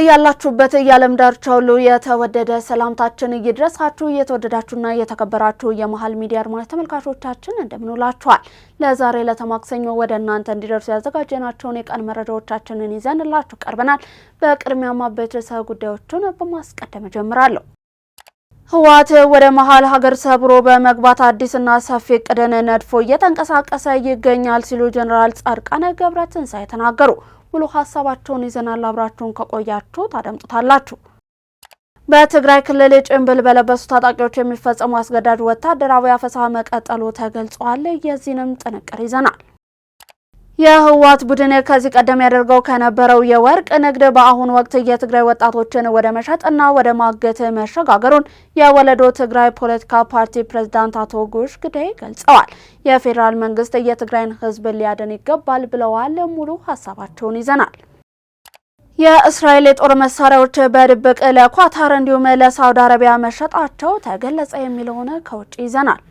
በያላችሁበት የዓለም ዳርቻ ሁሉ የተወደደ ሰላምታችን ይድረሳችሁ። የተወደዳችሁና የተከበራችሁ የመሃል ሚዲያ አድማጭ ተመልካቾቻችን እንደምንውላችኋል። ለዛሬ ለተማክሰኞ ወደ እናንተ እንዲደርሱ ያዘጋጀናቸውን የቀን መረጃዎቻችንን ይዘንላችሁ ቀርበናል። በቅድሚያም አበይት ርዕሰ ጉዳዮችን በማስቀደም ጀምራለሁ። ህወሓት ወደ መሃል ሀገር ሰብሮ በመግባት አዲስና ሰፊ እቅድን ነድፎ እየተንቀሳቀሰ ይገኛል ሲሉ ጀነራል ጻድቃን ገብረትንሳኤ ተናገሩ። ሙሉ ሀሳባቸውን ይዘናል። አብራችሁን ከቆያችሁ ታደምጡታላችሁ። በትግራይ ክልል ጭንብል በለበሱ ታጣቂዎች የሚፈጸሙ አስገዳጅ ወታደራዊ አፈሳ መቀጠሉ ተገልጿል። የዚህንም ጥንቅር ይዘናል። የህወሓት ቡድን ከዚህ ቀደም ያደርገው ከነበረው የወርቅ ንግድ በአሁኑ ወቅት የትግራይ ወጣቶችን ወደ መሸጥና ወደ ማገት መሸጋገሩን የወለዶ ትግራይ ፖለቲካ ፓርቲ ፕሬዝዳንት አቶ ጉሽ ግደይ ገልጸዋል። የፌዴራል መንግስት የትግራይን ህዝብ ሊያድን ይገባል ብለዋል። ሙሉ ሀሳባቸውን ይዘናል። የእስራኤል የጦር መሳሪያዎች በድብቅ ለኳታር እንዲሁም ለሳውዲ አረቢያ መሸጣቸው ተገለጸ የሚለውን ከውጭ ይዘናል።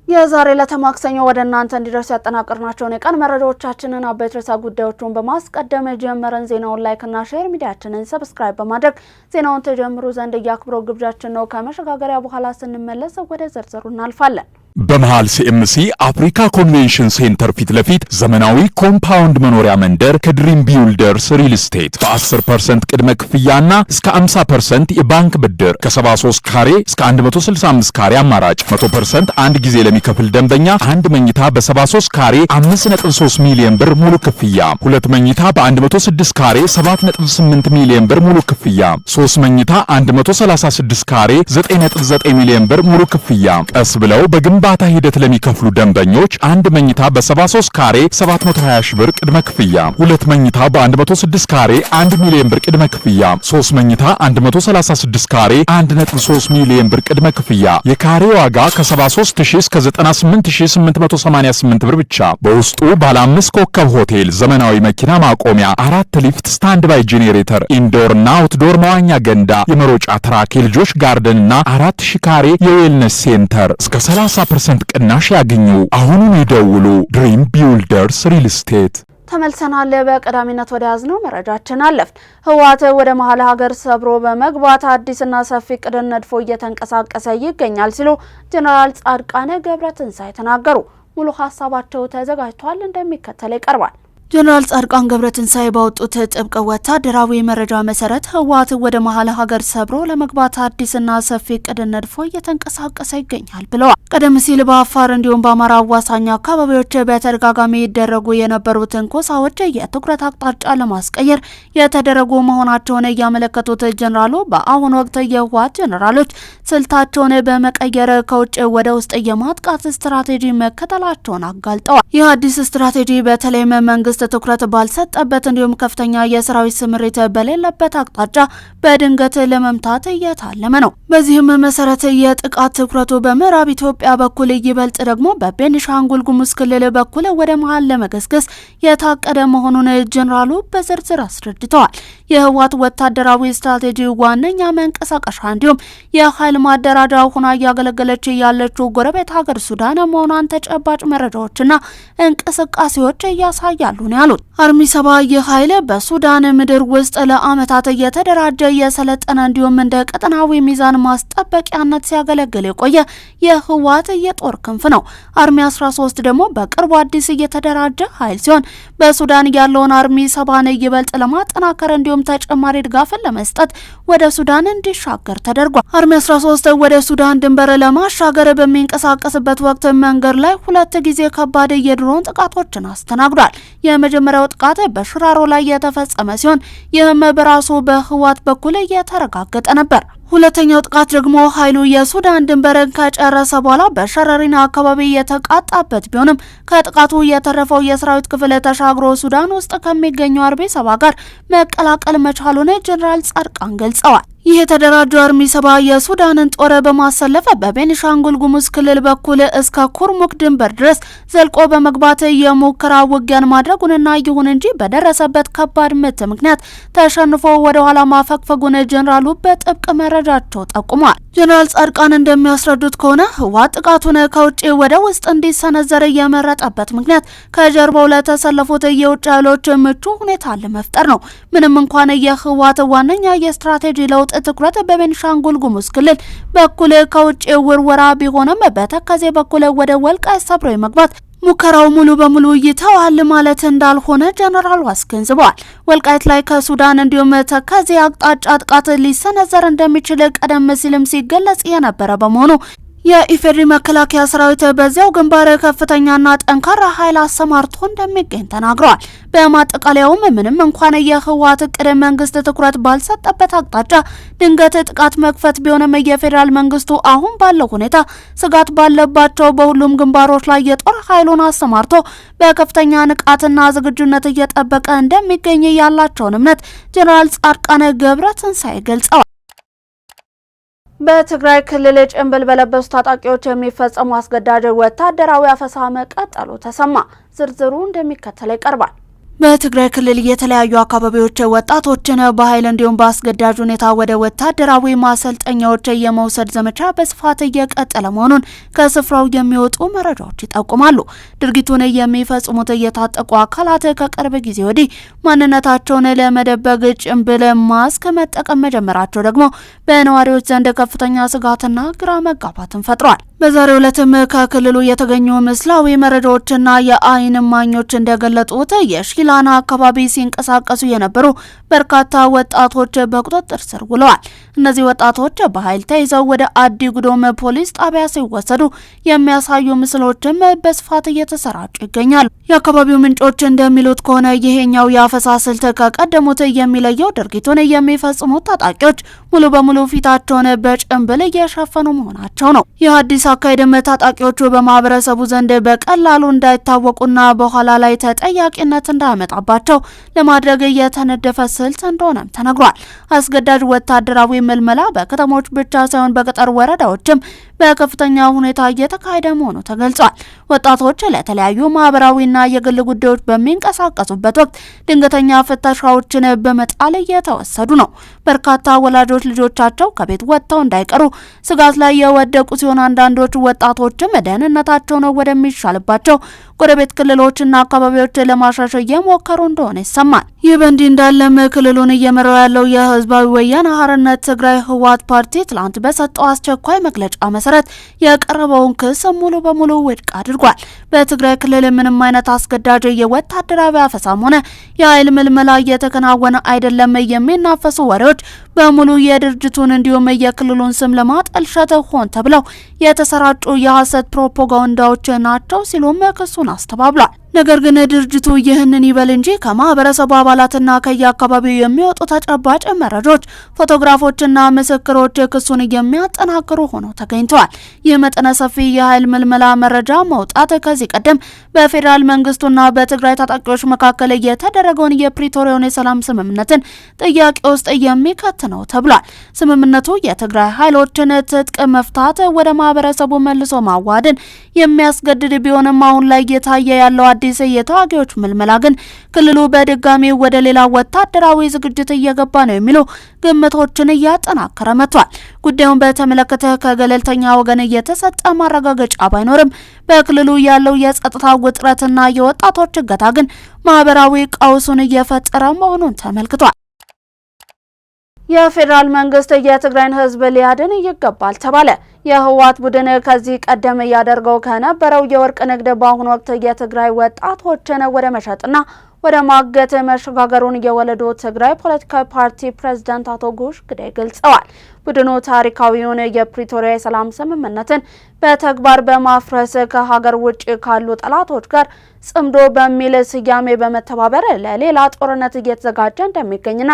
የዛሬ ለተማክሰኞ ወደ እናንተ እንዲደርሱ ያጠናቀርናቸውን የቀን መረጃዎቻችንን አበይት ርዕሰ ጉዳዮችን በማስቀደም ጀመረን። ዜናውን ላይክና ሼር ሚዲያችንን ሰብስክራይብ በማድረግ ዜናውን ተጀምሩ ዘንድ ያክብሮ ግብዣችን ነው። ከመሸጋገሪያ በኋላ ስንመለስ ወደ ዝርዝሩ እናልፋለን። በመሃል ሲኤምሲ አፍሪካ ኮንቬንሽን ሴንተር ፊት ለፊት ዘመናዊ ኮምፓውንድ መኖሪያ መንደር ከድሪም ቢልደርስ ሪል ስቴት በ10% ቅድመ ክፍያና እስከ 50% የባንክ ብድር ከ73 ካሬ እስከ 165 ካሬ አማራጭ 100% አንድ ጊዜ ለሚከፍል ደንበኛ አንድ መኝታ በ73 ካሬ 5.3 ሚሊዮን ብር ሙሉ ክፍያ፣ ሁለት መኝታ በ106 ካሬ 7.8 ሚሊዮን ብር ሙሉ ክፍያ፣ 3 መኝታ 136 ካሬ 9.9 ሚሊዮን ብር ሙሉ ክፍያ። ቀስ ብለው በግንባታ ሂደት ለሚከፍሉ ደንበኞች አንድ መኝታ በ73 ካሬ 720 ሺህ ብር ቅድመ ክፍያ፣ ሁለት መኝታ በ106 ካሬ 1 ሚሊዮን ብር ቅድመ ክፍያ፣ 3 መኝታ 136 ካሬ 1.3 ሚሊዮን ብር ቅድመ ክፍያ። የካሬ ዋጋ ከ73000 እስከ 98888 ብር ብቻ። በውስጡ ባለ 5 ኮከብ ሆቴል፣ ዘመናዊ መኪና ማቆሚያ፣ 4 ሊፍት፣ ስታንድ ባይ ጄኔሬተር፣ ኢንዶርና አውትዶር መዋኛ ገንዳ፣ የመሮጫ ትራክ፣ የልጆች ጋርደንና 4000 ካሬ የዌልነስ ሴንተር እስከ 30% ቅናሽ ያገኙ። አሁኑን ይደውሉ። ድሪም ቢልደርስ ሪል ስቴት። ተመልሰናል። በቀዳሚነት ወደ ያዝነው መረጃችን አለፍን። ህወሓት ወደ መሃል ሀገር ሰብሮ በመግባት አዲስና ሰፊ እቅድን ነድፎ እየተንቀሳቀሰ ይገኛል ሲሉ ጀነራል ጻድቃን ገብረትንሳኤ ተናገሩ። ሙሉ ሀሳባቸው ተዘጋጅቷል፣ እንደሚከተለው ይቀርባል። ጀነራል ጻድቃን ገብረትንሳኤ ባወጡት ጥብቅ ወታደራዊ መረጃ መሰረት ህወሓት ወደ መሃል ሀገር ሰብሮ ለመግባት አዲስና ሰፊ እቅድ ነድፎ እየተንቀሳቀሰ ይገኛል ብለዋል። ቀደም ሲል በአፋር እንዲሁም በአማራ አዋሳኝ አካባቢዎች በተደጋጋሚ ይደረጉ የነበሩ ትንኮሳዎች የትኩረት አቅጣጫ ለማስቀየር የተደረጉ መሆናቸውን ያመለከቱት ጀነራሉ በአሁኑ ወቅት የህወሓት ጀነራሎች ስልታቸውን በመቀየር ከውጭ ወደ ውስጥ የማጥቃት ስትራቴጂ መከተላቸውን አጋልጠዋል። ይህ አዲስ ስትራቴጂ በተለይም መንግስት ትኩረት ባልሰጠበት እንዲሁም ከፍተኛ የሰራዊት ስምሪት በሌለበት አቅጣጫ በድንገት ለመምታት እየታለመ ነው። በዚህም መሰረት የጥቃት ትኩረቱ በምዕራብ ኢትዮጵያ በኩል ይበልጥ ደግሞ በቤኒሻንጉል ጉሙዝ ክልል በኩል ወደ መሃል ለመገስገስ የታቀደ መሆኑን ጀነራሉ በዝርዝር አስረድተዋል። የህወሓት ወታደራዊ ስትራቴጂ ዋነኛ መንቀሳቀሻ እንዲሁም የኃይል ማደራጃ ሆና እያገለገለች ያለችው ጎረቤት ሀገር ሱዳን መሆኗን ተጨባጭ መረጃዎችና እንቅስቃሴዎች ያሳያሉ ነው ያሉት። አርሚ 7 የኃይል በሱዳን ምድር ውስጥ ለአመታት እየተደራጀ የሰለጠነ እንዲሁም እንደ ቀጠናዊ ሚዛን ማስጠበቂያነት ሲያገለግል የቆየ የህወሓት የጦር ክንፍ ነው። አርሚ 13 ደግሞ በቅርቡ አዲስ እየተደራጀ ኃይል ሲሆን በሱዳን ያለውን አርሚ 7 ይበልጥ ለማጠናከር እንዲሁም ተጨማሪ ድጋፍን ለመስጠት ወደ ሱዳን እንዲሻገር ተደርጓል። አርሚ 13 ወደ ሱዳን ድንበር ለማሻገር በሚንቀሳቀስበት ወቅት መንገድ ላይ 2 ጊዜ ከባድ የድሮን ጥቃቶችን አስተናግዷል። የመጀመሪያው ጥቃት በሽራሮ ላይ የተፈጸመ ሲሆን ይህም በራሱ በህወሓት በኩል የተረጋገጠ ነበር። ሁለተኛው ጥቃት ደግሞ ኃይሉ የሱዳን ድንበርን ከጨረሰ በኋላ በሸረሪና አካባቢ የተቃጣበት ቢሆንም ከጥቃቱ የተረፈው የሰራዊት ክፍል ተሻግሮ ሱዳን ውስጥ ከሚገኘው አርሚ 7 ጋር መቀላቀል መቻሉን ጀነራል ጻድቃን ገልጸዋል። ይህ የተደራጀው አርሚ 7 የሱዳንን ጦር በማሰለፍ በቤኒሻንጉል ጉሙዝ ክልል በኩል እስከ ኩርሙክ ድንበር ድረስ ዘልቆ በመግባት የሙከራ ውጊያን ማድረጉንና ይሁን እንጂ በደረሰበት ከባድ ምት ምክንያት ተሸንፎ ወደ ኋላ ማፈግፈጉን ጀነራሉ በጥብቅ መረጃቸው ጠቁመዋል። ጀነራል ጻድቃን እንደሚያስረዱት ከሆነ ህወሓት ጥቃቱን ከውጭ ወደ ውስጥ እንዲሰነዘር የመረጠበት ምክንያት ከጀርባው ለተሰለፉት የውጭ ኃይሎች ምቹ ሁኔታ ለመፍጠር ነው። ምንም እንኳን የህወሓት ዋነኛ የስትራቴጂ ለውጥ ትኩረት በቤኒሻንጉል ጉሙዝ ክልል በኩል ከውጭ ውርወራ ቢሆንም በተከዜ በኩል ወደ ወልቃይት ሰብሮ መግባት ሙከራው ሙሉ በሙሉ ይተዋል ማለት እንዳልሆነ ጀነራሉ አስገንዝበዋል። ወልቃይት ላይ ከሱዳን እንዲሁም ተከዜ አቅጣጫ ጥቃት ሊሰነዘር እንደሚችል ቀደም ሲልም ሲገለጽ የነበረ በመሆኑ የኢፌዴሪ መከላከያ ሰራዊት በዚያው ግንባር ከፍተኛና ጠንካራ ኃይል አሰማርቶ እንደሚገኝ ተናግረዋል። በማጠቃለያውም ምንም እንኳን የህወሓት እቅድ መንግስት ትኩረት ባልሰጠበት አቅጣጫ ድንገት ጥቃት መክፈት ቢሆንም የፌዴራል መንግስቱ አሁን ባለው ሁኔታ ስጋት ባለባቸው በሁሉም ግንባሮች ላይ የጦር ኃይሉን አሰማርቶ በከፍተኛ ንቃትና ዝግጁነት እየጠበቀ እንደሚገኝ ያላቸውን እምነት ጀነራል ጻድቃን ገብረትንሳኤ ገልጸዋል። በትግራይ ክልል ጭንብል በለበሱ ታጣቂዎች የሚፈጸሙ አስገዳጅ ወታደራዊ አፈሳ መቀጠሉ ተሰማ። ዝርዝሩ እንደሚከተለው ይቀርባል። በትግራይ ክልል የተለያዩ አካባቢዎች ወጣቶችን በኃይል እንዲሁም በአስገዳጅ ሁኔታ ወደ ወታደራዊ ማሰልጠኛዎች የመውሰድ ዘመቻ በስፋት እየቀጠለ መሆኑን ከስፍራው የሚወጡ መረጃዎች ይጠቁማሉ። ድርጊቱን የሚፈጽሙት የታጠቁ አካላት ከቅርብ ጊዜ ወዲህ ማንነታቸውን ለመደበቅ ጭንብል ማስክ መጠቀም መጀመራቸው ደግሞ በነዋሪዎች ዘንድ ከፍተኛ ስጋትና ግራ መጋባትን ፈጥሯል። በዛሬው ዕለትም ከክልሉ የተገኙ ምስላዊ መረጃዎችና የአይን እማኞች እንደገለጹት የሺላና አካባቢ ሲንቀሳቀሱ የነበሩ በርካታ ወጣቶች በቁጥጥር ስር ውለዋል። እነዚህ ወጣቶች በኃይል ተይዘው ወደ አዲ ጉዶም ፖሊስ ጣቢያ ሲወሰዱ የሚያሳዩ ምስሎችም በስፋት እየተሰራጩ ይገኛሉ። የአካባቢው ምንጮች እንደሚሉት ከሆነ ይሄኛው የአፈሳ ስልት ከቀደሙት የሚለየው ድርጊቱን የሚፈጽሙት ታጣቂዎች ሙሉ በሙሉ ፊታቸውን በጭንብል እየሸፈኑ መሆናቸው ነው። ይህ አዲስ አካሄድም ታጣቂዎቹ በማህበረሰቡ ዘንድ በቀላሉ እንዳይታወቁና በኋላ ላይ ተጠያቂነት እንዳያመጣባቸው ለማድረግ የተነደፈ ስልት እንደሆነም ተነግሯል። አስገዳጅ ወታደራዊ ምልመላ በከተሞች ብቻ ሳይሆን በገጠር ወረዳዎችም በከፍተኛ ሁኔታ እየተካሄደ መሆኑ ተገልጿል። ወጣቶች ለተለያዩ ማህበራዊና የግል ጉዳዮች በሚንቀሳቀሱበት ወቅት ድንገተኛ ፍተሻዎችን በመጣል እየተወሰዱ ነው። በርካታ ወላጆች ልጆቻቸው ከቤት ወጥተው እንዳይቀሩ ስጋት ላይ የወደቁ ሲሆን አንዳንዶች ወጣቶችም ደህንነታቸው ነው ወደሚሻልባቸው ጎረቤት ክልሎችና አካባቢዎች ለማሻሻል እየሞከሩ እንደሆነ ይሰማል። ይህ በእንዲህ እንዳለም ክልሉን እየመራው ያለው የህዝባዊ ወያነ ሓርነት ትግራይ ህወሓት ፓርቲ ትላንት በሰጠው አስቸኳይ መግለጫ መሰረት የቀረበውን ክስ ሙሉ በሙሉ ውድቅ አድርጓል። በትግራይ ክልል ምንም አይነት አስገዳጅ የወታደራዊ አፈሳም ሆነ የኃይል ምልመላ እየተከናወነ አይደለም የሚናፈሱ ወሬዎች በሙሉ የድርጅቱን እንዲሁም የክልሉን ስም ለማጠልሸት ሆን ተብለው የተሰራጩ የሐሰት ፕሮፓጋንዳዎች ናቸው ሲሉም ክሱን አስተባብሏል። ነገር ግን ድርጅቱ ይህንን ይበል እንጂ ከማህበረሰቡ አባላትና ከየአካባቢው የሚወጡ ተጨባጭ መረጃዎች፣ ፎቶግራፎችና ምስክሮች ክሱን የሚያጠናክሩ ሆነው ተገኝተዋል። ይህ መጠነ ሰፊ የኃይል ምልመላ መረጃ መውጣት ከዚህ ቀደም በፌዴራል መንግስቱና በትግራይ ታጣቂዎች መካከል የተደረገውን የፕሪቶሪያውን የሰላም ስምምነትን ጥያቄ ውስጥ የሚከት ነው ተብሏል። ስምምነቱ የትግራይ ኃይሎችን ትጥቅ መፍታት ወደ ማህበረሰቡ መልሶ ማዋሃድን የሚያስገድድ ቢሆንም አሁን ላይ እየታየ ያለው አዲስ የተዋጊዎች ምልመላ ግን ክልሉ በድጋሚ ወደ ሌላ ወታደራዊ ዝግጅት እየገባ ነው የሚሉ ግምቶችን እያጠናከረ መጥቷል። ጉዳዩን በተመለከተ ከገለልተኛ ወገን የተሰጠ ማረጋገጫ ባይኖርም በክልሉ ያለው የጸጥታ ውጥረትና የወጣቶች እገታ ግን ማህበራዊ ቀውሱን እየፈጠረ መሆኑን ተመልክቷል። የፌዴራል መንግስት የትግራይን ህዝብ ሊያድን ይገባል ተባለ። የህወሓት ቡድን ከዚህ ቀደም ያደርገው ከነበረው የወርቅ ንግድ በአሁኑ ወቅት የትግራይ ወጣቶችን ወደ መሸጥና ወደ ማገት መሸጋገሩን የወለዶ ትግራይ ፖለቲካዊ ፓርቲ ፕሬዝዳንት አቶ ጎሽ ግዳይ ገልጸዋል። ቡድኑ ታሪካዊውን የፕሪቶሪያ የሰላም ስምምነትን በተግባር በማፍረስ ከሀገር ውጭ ካሉ ጠላቶች ጋር ጽምዶ በሚል ስያሜ በመተባበር ለሌላ ጦርነት እየተዘጋጀ እንደሚገኝና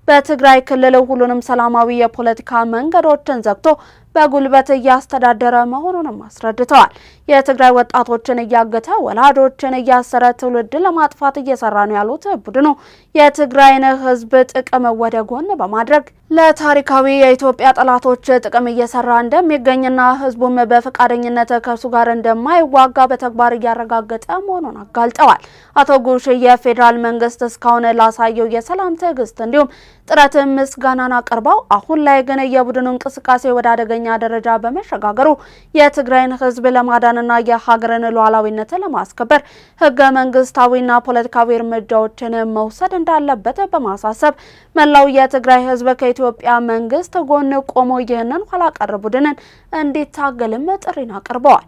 በትግራይ ክልል ሁሉንም ሰላማዊ የፖለቲካ መንገዶችን ዘግቶ በጉልበት እያስተዳደረ መሆኑንም አስረድተዋል። የትግራይ ወጣቶችን እያገተ ወላጆችን እያሰረ ትውልድ ለማጥፋት እየሰራ ነው ያሉት ቡድኑ የትግራይን ሕዝብ ጥቅም ወደ ጎን በማድረግ ለታሪካዊ የኢትዮጵያ ጠላቶች ጥቅም እየሰራ እንደሚገኝና ሕዝቡም በፈቃደኝነት ከሱ ጋር እንደማይዋጋ በተግባር እያረጋገጠ መሆኑን አጋልጠዋል። አቶ ጉሽ የፌዴራል መንግስት እስካሁን ላሳየው የሰላም ትዕግስት እንዲሁም ጥረት ምስጋናን አቅርበው አሁን ላይ ግን የቡድኑ እንቅስቃሴ ወደ አደገኛ ደረጃ በመሸጋገሩ የትግራይን ሕዝብ ለማዳንና የሀገርን ሉዓላዊነት ለማስከበር ህገ መንግስታዊና ፖለቲካዊ እርምጃዎችን መውሰድ እንዳለበት በማሳሰብ መላው የትግራይ ሕዝብ ከኢትዮጵያ መንግስት ጎን ቆሞ ይህንን ኋላ ቀር ቡድንን እንዲታገልም ጥሪን አቅርበዋል።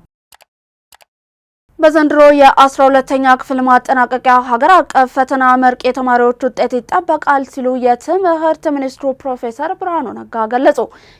በዘንድሮ የ12ኛ ክፍል ማጠናቀቂያ ሀገር አቀፍ ፈተና መርቅ የተማሪዎች ውጤት ይጠበቃል ሲሉ የትምህርት ሚኒስትሩ ፕሮፌሰር ብርሃኑ ነጋ ገለጹ።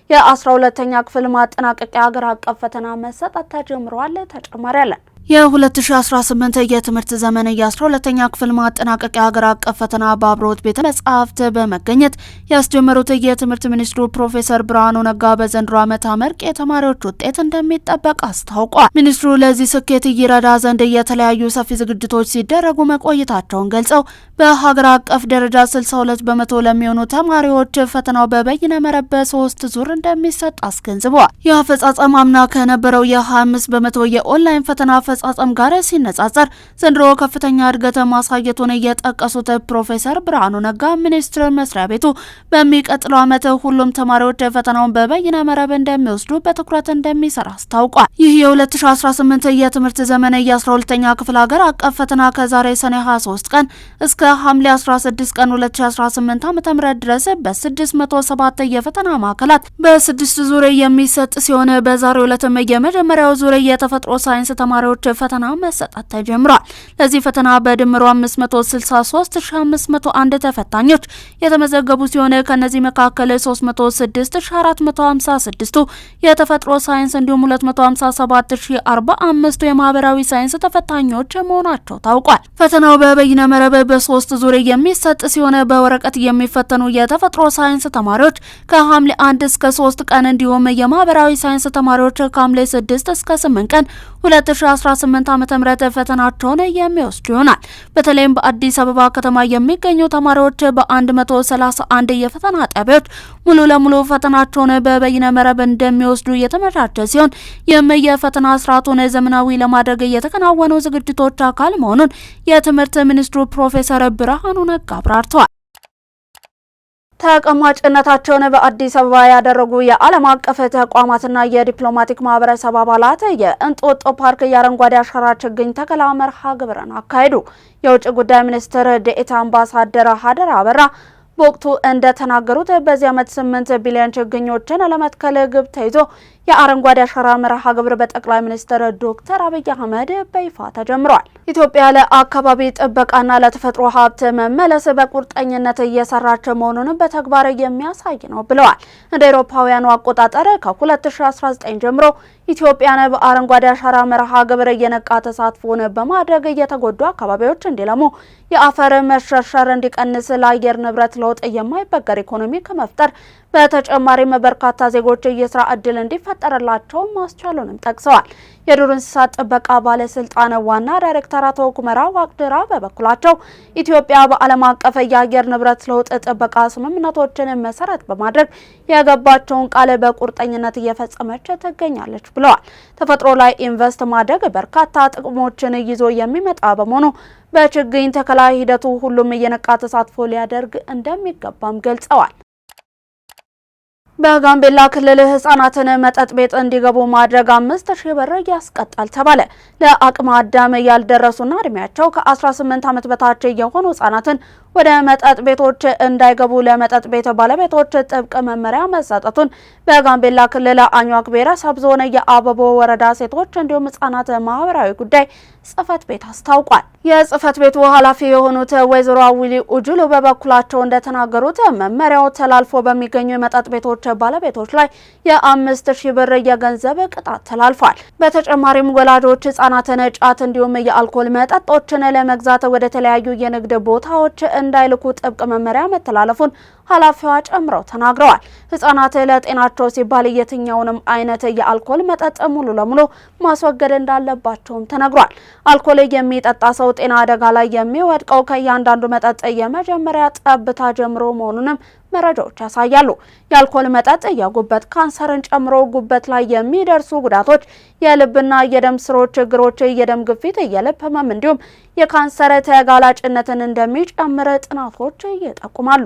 የ12ኛ ክፍል ማጠናቀቂያ ሀገር አቀፍ ፈተና መሰጠት ተጀምሯል። ተጨማሪ አለን። የ2018 የትምህርት ዘመን የ12ኛ ክፍል ማጠናቀቂያ ሀገር አቀፍ ፈተና በአብሮት ቤተ መጻሕፍት በመገኘት ያስጀመሩት የትምህርት ሚኒስትሩ ፕሮፌሰር ብርሃኑ ነጋ በዘንድሮ ዓመት መርቅ የተማሪዎች ውጤት እንደሚጠበቅ አስታውቋል። ሚኒስትሩ ለዚህ ስኬት ይረዳ ዘንድ የተለያዩ ሰፊ ዝግጅቶች ሲደረጉ መቆየታቸውን ገልጸው በሀገር አቀፍ ደረጃ 62 በመቶ ለሚሆኑ ተማሪዎች ፈተናው በበይነ መረብ በ3 ዙር እንደሚሰጥ አስገንዝበዋል። የአፈጻጸም አምና ከነበረው የ25 በመቶ የኦንላይን ፈተና አፈጻጸም ጋር ሲነጻጸር ዘንድሮ ከፍተኛ እድገት ማሳየቱን የጠቀሱት ፕሮፌሰር ብርሃኑ ነጋ ሚኒስቴር መስሪያ ቤቱ በሚቀጥለው ዓመት ሁሉም ተማሪዎች ፈተናውን በበይነ መረብ እንደሚወስዱ በትኩረት እንደሚሰራ አስታውቋል። ይህ የ2018 የትምህርት ዘመን የ12ኛ ክፍል ሀገር አቀፍ ፈተና ከዛሬ ሰኔ 23 ቀን እስከ ሐምሌ 16 ቀን 2018 ዓ.ም ድረስ በ607 የፈተና ማዕከላት በ6 ዙር የሚሰጥ ሲሆን በዛሬው ዕለትም የመጀመሪያው ዙር የተፈጥሮ ሳይንስ ተማሪዎች ፈተና መሰጠት ተጀምሯል። ለዚህ ፈተና በድምሩ 563501 ተፈታኞች የተመዘገቡ ሲሆን ከነዚህ መካከል 306456ቱ የተፈጥሮ ሳይንስ እንዲሁም 257045 የማህበራዊ ሳይንስ ተፈታኞች መሆናቸው ታውቋል። ፈተናው በበይነ መረብ በ3 ዙር የሚሰጥ ሲሆን በወረቀት የሚፈተኑ የተፈጥሮ ሳይንስ ተማሪዎች ከሐምሌ 1 እስከ 3 ቀን እንዲሁም የማህበራዊ ሳይንስ ተማሪዎች ከሐምሌ 6 እስከ 8 ቀን 2018 ዓ.ም ፈተናቸውን የሚወስዱ ይሆናል። በተለይም በአዲስ አበባ ከተማ የሚገኙ ተማሪዎች በ131 የፈተና ጣቢያዎች ሙሉ ለሙሉ ፈተናቸውን በበይነ መረብ እንደሚወስዱ የተመቻቸ ሲሆን ይህም የፈተና ስርዓቱን ዘመናዊ ለማድረግ የተከናወኑ ዝግጅቶች አካል መሆኑን የትምህርት ሚኒስትሩ ፕሮፌሰር ብርሃኑ ነጋ አብራርተዋል። ተቀማጭነታቸውን በአዲስ አበባ ያደረጉ የዓለም አቀፍ ተቋማትና የዲፕሎማቲክ ማህበረሰብ አባላት የእንጦጦ ፓርክ የአረንጓዴ አሻራ ችግኝ ተከላ መርሃ ግብርን አካሄዱ። የውጭ ጉዳይ ሚኒስትር ዴኤታ አምባሳደር ሀደራ አበራ በወቅቱ እንደተናገሩት በዚህ ዓመት 8 ቢሊዮን ችግኞችን ለመትከል ግብ ተይዞ የአረንጓዴ አሻራ መርሃ ግብር በጠቅላይ ሚኒስትር ዶክተር አብይ አህመድ በይፋ ተጀምሯል። ኢትዮጵያ ለአካባቢ ጥበቃና ለተፈጥሮ ሀብት መመለስ በቁርጠኝነት እየሰራች መሆኑን በተግባር የሚያሳይ ነው ብለዋል። እንደ አውሮፓውያኑ አቆጣጠር ከ2019 ጀምሮ ኢትዮጵያን በአረንጓዴ አሻራ መርሃ ግብር የነቃ ተሳትፎን በማድረግ የተጎዱ አካባቢዎች እንዲለሙ፣ የአፈር መሸርሸር እንዲቀንስ፣ ለአየር ንብረት ለውጥ የማይበገር ኢኮኖሚ ከመፍጠር በተጨማሪም በርካታ ዜጎች የስራ ዕድል እንዲፈጠርላቸው ማስቻሉንም ጠቅሰዋል። የዱር እንስሳት ጥበቃ ባለስልጣን ዋና ዳይሬክተር አቶ ኩመራ ዋቅድራ በበኩላቸው ኢትዮጵያ በዓለም አቀፍ የአየር ንብረት ለውጥ ጥበቃ ስምምነቶችን መሰረት በማድረግ የገባቸውን ቃል በቁርጠኝነት እየፈጸመች ትገኛለች ብለዋል። ተፈጥሮ ላይ ኢንቨስት ማድረግ በርካታ ጥቅሞችን ይዞ የሚመጣ በመሆኑ በችግኝ ተከላ ሂደቱ ሁሉም የነቃ ተሳትፎ ሊያደርግ እንደሚገባም ገልጸዋል። በጋምቤላ ክልል ህጻናትን መጠጥ ቤት እንዲገቡ ማድረግ 5000 ብር ያስቀጣል ተባለ። ለአቅመ አዳም ያልደረሱና እድሜያቸው ከ18 ዓመት በታች የሆኑ ህጻናትን ወደ መጠጥ ቤቶች እንዳይገቡ ለመጠጥ ቤት ባለቤቶች ጥብቅ መመሪያ መሰጠቱን በጋምቤላ ክልል አኝዋክ ብሔረሰብ ዞን የአበቦ ወረዳ ሴቶች እንዲሁም ህጻናት ማህበራዊ ጉዳይ ጽህፈት ቤት አስታውቋል። የጽህፈት ቤቱ ኃላፊ የሆኑት ወይዘሮ አዊሊ ኡጁሉ በበኩላቸው እንደተናገሩት መመሪያው ተላልፎ በሚገኙ የመጠጥ ቤቶች ቤቶች ባለቤቶች ላይ የ5000 ብር የገንዘብ ቅጣት ተላልፏል። በተጨማሪም ወላጆች ህጻናትን ጫት እንዲሁም የአልኮል መጠጦችን ለመግዛት ወደ ተለያዩ የንግድ ቦታዎች እንዳይልኩ ጥብቅ መመሪያ መተላለፉን ኃላፊዋ ጨምረው ተናግረዋል። ህጻናት ለጤናቸው ሲባል የትኛውንም አይነት የአልኮል መጠጥ ሙሉ ለሙሉ ማስወገድ እንዳለባቸውም ተነግሯል። አልኮል የሚጠጣ ሰው ጤና አደጋ ላይ የሚወድቀው ከእያንዳንዱ መጠጥ የመጀመሪያ ጠብታ ጀምሮ መሆኑንም መረጃዎች ያሳያሉ። የአልኮል መጠጥ የጉበት ካንሰርን ጨምሮ ጉበት ላይ የሚደርሱ ጉዳቶች፣ የልብና የደም ስሮች ችግሮች፣ የደም ግፊት፣ የልብ ህመም እንዲሁም የካንሰር ተጋላጭነትን እንደሚጨምር ጥናቶች ይጠቁማሉ።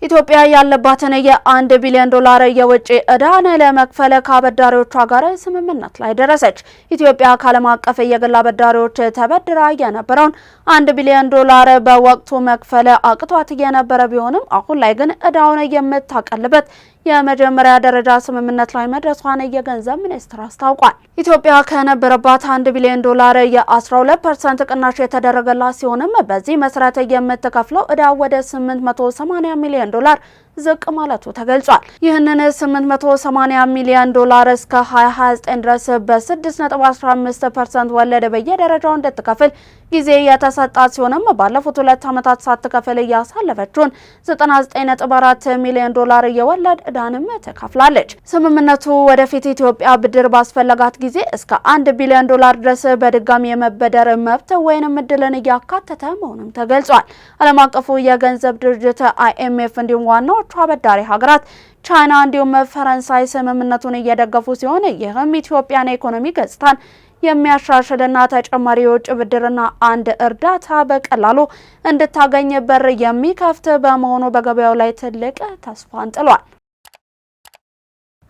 ኢትዮጵያ ያለባትን የ1 ቢሊዮን ዶላር የውጭ ዕዳን ለመክፈል ከአበዳሪዎቿ ጋር ስምምነት ላይ ደረሰች። ኢትዮጵያ ከዓለም አቀፍ የግል አበዳሪዎች ተበድራ የነበረውን 1 ቢሊዮን ዶላር በወቅቱ መክፈል አቅቷት የነበረ ቢሆንም አሁን ላይ ግን ዕዳውን የምታቀልበት የመጀመሪያ ደረጃ ስምምነት ላይ መድረሷን የገንዘብ ሚኒስቴር አስታውቋል። ኢትዮጵያ ከነበረባት 1 ቢሊዮን ዶላር የ12% ቅናሽ የተደረገላት ሲሆንም በዚህ መሰረት የምትከፍለው ዕዳ ወደ 880 ሚሊዮን ዶላር ዝቅ ማለቱ ተገልጿል። ይህንን 880 ሚሊዮን ዶላር እስከ 2029 ድረስ በ6.15% ወለድ በየደረጃው እንድትከፍል ጊዜ የተሰጣት ሲሆንም ባለፉት 2 ዓመታት ሳትከፍል ያሳለፈችውን 99.4 ሚሊዮን ዶላር የወለድ ዕዳንም ተከፍላለች። ስምምነቱ ወደፊት ኢትዮጵያ ብድር ባስፈለጋት ጊዜ እስከ 1 ቢሊዮን ዶላር ድረስ በድጋሚ የመበደር መብት ወይንም እድልን እያካተተ መሆኑም ተገልጿል። ዓለም አቀፉ የገንዘብ ድርጅት IMF እንዲሁም ዋናዎቹ አበዳሪ ሀገራት ቻይና እንዲሁም ፈረንሳይ ስምምነቱን እየደገፉ ሲሆን ይህም ኢትዮጵያን ኢኮኖሚ ገጽታን የሚያሻሽልና ተጨማሪ የውጭ ብድርና አንድ እርዳታ በቀላሉ እንድታገኝ በር የሚከፍት በመሆኑ በገበያው ላይ ትልቅ ተስፋን ጥሏል።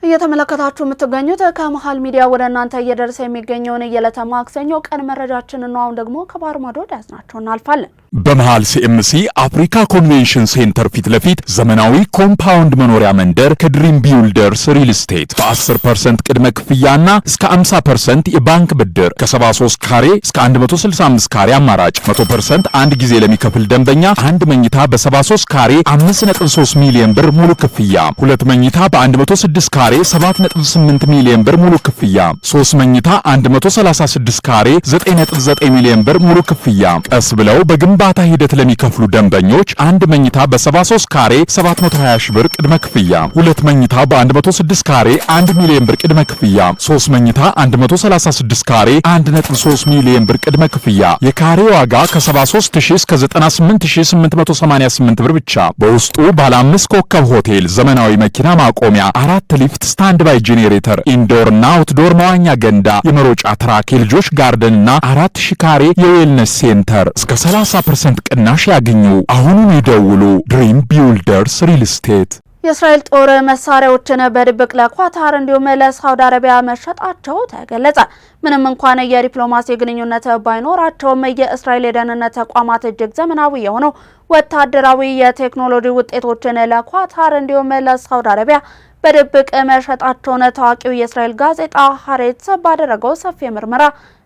እየተመለከታችሁ የምትገኙት ከመሃል ሚዲያ ወደ እናንተ እየደረሰ የሚገኘውን የዕለተ ማክሰኞ ቀን መረጃችንን ነው። አሁን ደግሞ ከባህር ማዶ ያዝናቸው እናልፋለን። በመሃል ሲኤምሲ አፍሪካ ኮንቬንሽን ሴንተር ፊት ለፊት ዘመናዊ ኮምፓውንድ መኖሪያ መንደር ከድሪም ቢውልደርስ ሪል ስቴት በ10% ቅድመ ክፍያና እስከ 50% የባንክ ብድር ከ73 ካሬ እስከ 165 ካሬ አማራጭ 100% አንድ ጊዜ ለሚከፍል ደንበኛ አንድ መኝታ በ73 ካሬ 5.3 ሚሊዮን ብር ሙሉ ክፍያ፣ ሁለት መኝታ በ106 ካሬ 7.8 ሚሊዮን ብር ሙሉ ክፍያ፣ 3 መኝታ 136 ካሬ 9.9 ሚሊዮን ብር ሙሉ ክፍያ። ቀስ ብለው በግንባታ ሂደት ለሚከፍሉ ደንበኞች አንድ መኝታ በ73 ካሬ 720 ሺህ ብር ቅድመ ክፍያ፣ ሁለት መኝታ በ106 ካሬ 1 ሚሊዮን ብር ቅድመ ክፍያ፣ 3 መኝታ 136 ካሬ 1.3 ሚሊዮን ብር ቅድመ ክፍያ። የካሬ ዋጋ ከ73000 እስከ 98888 ብር ብቻ። በውስጡ ባለ 5 ኮከብ ሆቴል፣ ዘመናዊ መኪና ማቆሚያ፣ 4 ሊፍት፣ ስታንድ ባይ ጄኔሬተር፣ ኢንዶር እና አውትዶር መዋኛ ገንዳ፣ የመሮጫ ትራክ፣ የልጆች ጋርደን እና 4000 ካሬ የዌልነስ ሴንተር እስከ 30% ቅናሽ ያገኙ። አሁኑን ይደውሉ። ድሪም ቢውልደርስ ሪል ስቴት። የእስራኤል ጦር መሳሪያዎችን በድብቅ ለኳታር እንዲሁም ለሳውዲ አረቢያ መሸጣቸው ተገለጸ። ምንም እንኳን የዲፕሎማሲ ግንኙነት ባይኖራቸውም የእስራኤል የደህንነት ተቋማት እጅግ ዘመናዊ የሆኑ ወታደራዊ የቴክኖሎጂ ውጤቶችን ለኳታር እንዲሁም ለሳውዲ አረቢያ በድብቅ መሸጣቸውን ታዋቂው የእስራኤል ጋዜጣ ሃሬትስ ባደረገው ሰፊ ምርመራ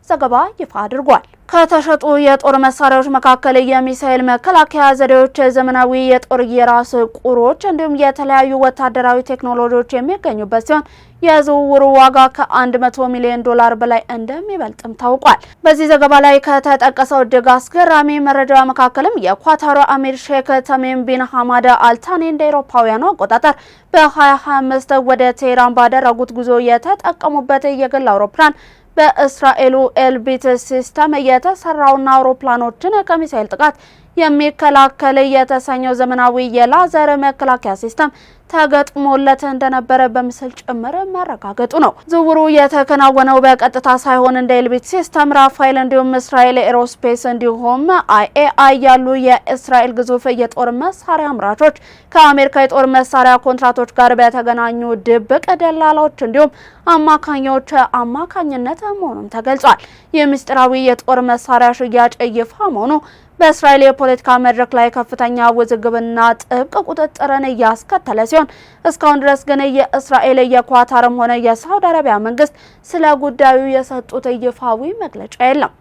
ዘገባ ይፋ አድርጓል። ከተሸጡ የጦር መሳሪያዎች መካከል የሚሳኤል መከላከያ ዘዴዎች፣ ዘመናዊ የጦር የራስ ቁሮች እንዲሁም የተለያዩ ወታደራዊ ቴክኖሎጂዎች የሚገኙበት ሲሆን የዝውውሩ ዋጋ ከ100 ሚሊዮን ዶላር በላይ እንደሚበልጥም ታውቋል። በዚህ ዘገባ ላይ ከተጠቀሰው እጅግ አስገራሚ መረጃ መካከልም የኳታሩ አሚር ሼክ ተሚም ቢን ሐማድ አልታኒ እንደ አውሮፓውያኑ አቆጣጠር በ2025 ወደ ቴህራን ባደረጉት ጉዞ የተጠቀሙበት የግል አውሮፕላን በእስራኤሉ ኤልቢት ሲስተም የተሰራውና አውሮፕላኖችን ከሚሳኤል ጥቃት የሚከላከል የተሰኘው ዘመናዊ የላዘር መከላከያ ሲስተም ተገጥሞለት እንደነበረ በምስል ጭምር መረጋገጡ ነው። ዝውውሩ የተከናወነው በቀጥታ ሳይሆን እንደ ኤልቢት ሲስተም፣ ራፋኤል እንዲሁም እስራኤል ኤሮስፔስ እንዲሁም IAI ያሉ የእስራኤል ግዙፍ የጦር መሳሪያ አምራቾች ከአሜሪካ የጦር መሳሪያ ኮንትራቶች ጋር በተገናኙ ድብቅ ደላላዎች እንዲሁም አማካኞች አማካኝነት መሆኑም ተገልጿል። የምስጢራዊ የጦር መሳሪያ ሽያጭ ይፋ መሆኑ በእስራኤል የፖለቲካ መድረክ ላይ ከፍተኛ ውዝግብና ጥብቅ ቁጥጥርን እያስከተለ ሲሆን እስካሁን ድረስ ግን የእስራኤል የኳታርም ሆነ የሳውዲ አረቢያ መንግስት ስለ ጉዳዩ የሰጡት ይፋዊ መግለጫ የለም።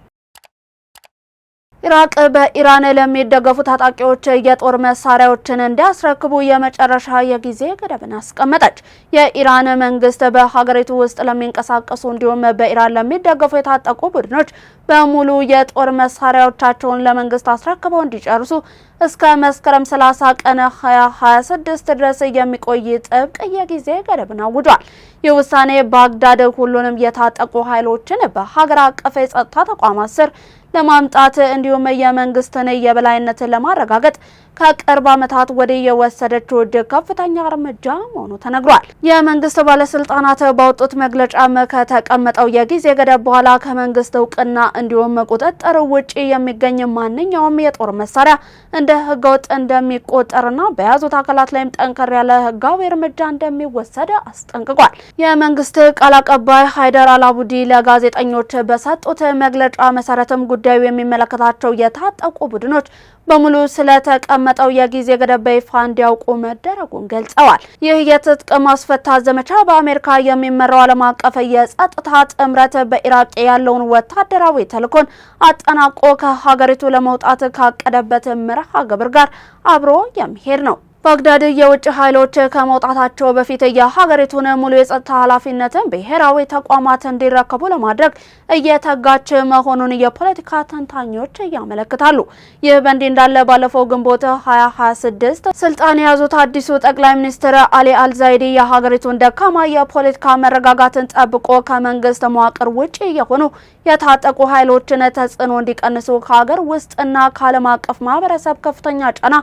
ኢራቅ በኢራን ለሚደገፉ ታጣቂዎች የጦር መሳሪያዎችን እንዲያስረክቡ የመጨረሻ የጊዜ ገደብን አስቀመጠች። የኢራን መንግስት በሀገሪቱ ውስጥ ለሚንቀሳቀሱ እንዲሁም በኢራን ለሚደገፉ የታጠቁ ቡድኖች በሙሉ የጦር መሳሪያዎቻቸውን ለመንግስት አስረክበው እንዲጨርሱ እስከ መስከረም 30 ቀን 2026 ድረስ የሚቆይ ጥብቅ የጊዜ ገደብን አውጇል። ይህ ውሳኔ ባግዳድ ሁሉንም የታጠቁ ኃይሎችን በሀገር አቀፍ የጸጥታ ተቋማት ስር ለማምጣት እንዲሁም የመንግስትን የበላይነትን ለማረጋገጥ ከቅርብ ዓመታት ወዲህ የወሰደችው እጅግ ከፍተኛ እርምጃ መሆኑ ተነግሯል። የመንግስት ባለስልጣናት ባወጡት መግለጫ ከተቀመጠው የጊዜ ገደብ በኋላ ከመንግስት እውቅና እንዲሁም ቁጥጥር ውጪ የሚገኝ ማንኛውም የጦር መሳሪያ እንደ ህገወጥ እንደሚቆጠርና በያዙት አካላት ላይም ጠንከር ያለ ህጋዊ እርምጃ እንደሚወሰድ አስጠንቅቋል። የመንግስት ቃል አቀባይ ሃይደር አልአቡዲ ለጋዜጠኞች በሰጡት መግለጫ መሰረትም ጉዳዩ የሚመለከታቸው የታጠቁ ቡድኖች በሙሉ ስለተቀመጠው የጊዜ ገደብ በይፋ እንዲያውቁ መደረጉን ገልጸዋል። ይህ የትጥቅ ማስፈታት ዘመቻ በአሜሪካ የሚመራው ዓለም አቀፍ የጸጥታ ጥምረት በኢራቅ ያለውን ወታደራዊ ተልዕኮን አጠናቆ ከሀገሪቱ ለመውጣት ካቀደበት መርሃ ግብር ጋር አብሮ የሚሄድ ነው። ባግዳድ የውጭ ኃይሎች ከመውጣታቸው በፊት የሀገሪቱን ሙሉ የጸጥታ ኃላፊነትን ብሔራዊ ተቋማት እንዲረከቡ ለማድረግ እየተጋች መሆኑን የፖለቲካ ተንታኞች ያመለክታሉ። ይህ በእንዲህ እንዳለ ባለፈው ግንቦት 2026 ስልጣን የያዙት አዲሱ ጠቅላይ ሚኒስትር አሊ አልዛይዲ የሀገሪቱን ደካማ የፖለቲካ መረጋጋትን ጠብቆ ከመንግስት መዋቅር ውጪ የሆኑ የታጠቁ ኃይሎችን ተጽዕኖ እንዲቀንሱ ከሀገር ውስጥና ከዓለም አቀፍ ማህበረሰብ ከፍተኛ ጫና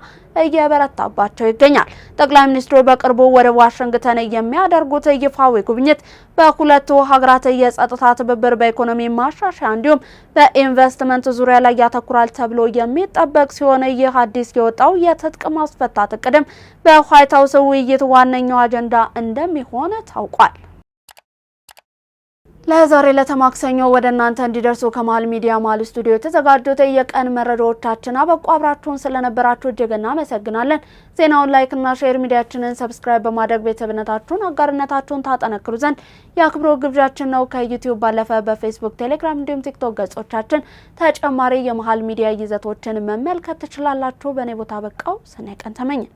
እየበረታባቸው ይገኛል። ጠቅላይ ሚኒስትሩ በቅርቡ ወደ ዋሽንግተን የሚያደርጉት ይፋዊ ጉብኝት በሁለቱ ሀገራት የጸጥታ ትብብር፣ በኢኮኖሚ ማሻሻያ እንዲሁም በኢንቨስትመንት ዙሪያ ላይ ያተኩራል ተብሎ የሚጠበቅ ሲሆን ይህ አዲስ የወጣው የትጥቅ ማስፈታት እቅድም በዋይት ሀውስ ውይይት ዋነኛው አጀንዳ እንደሚሆን ታውቋል። ለዛሬ ለተማክሰኞ ወደ እናንተ እንዲደርሱ ከመሃል ሚዲያ መሃል ስቱዲዮ የተዘጋጁት የቀን መረጃዎቻችን አበቁ። አብራችሁን ስለነበራችሁ እጅግ እናመሰግናለን። ዜናውን ላይክ እና ሼር፣ ሚዲያችንን ሰብስክራይብ በማድረግ ቤተሰብነታችሁን አጋርነታችሁን ታጠነክሩ ዘንድ የአክብሮት ግብዣችን ነው። ከዩቲዩብ ባለፈ በፌስቡክ፣ ቴሌግራም እንዲሁም ቲክቶክ ገጾቻችን ተጨማሪ የመሃል ሚዲያ ይዘቶችን መመልከት ትችላላችሁ። በእኔ ቦታ በቃው። ሰናይ ቀን ተመኘን።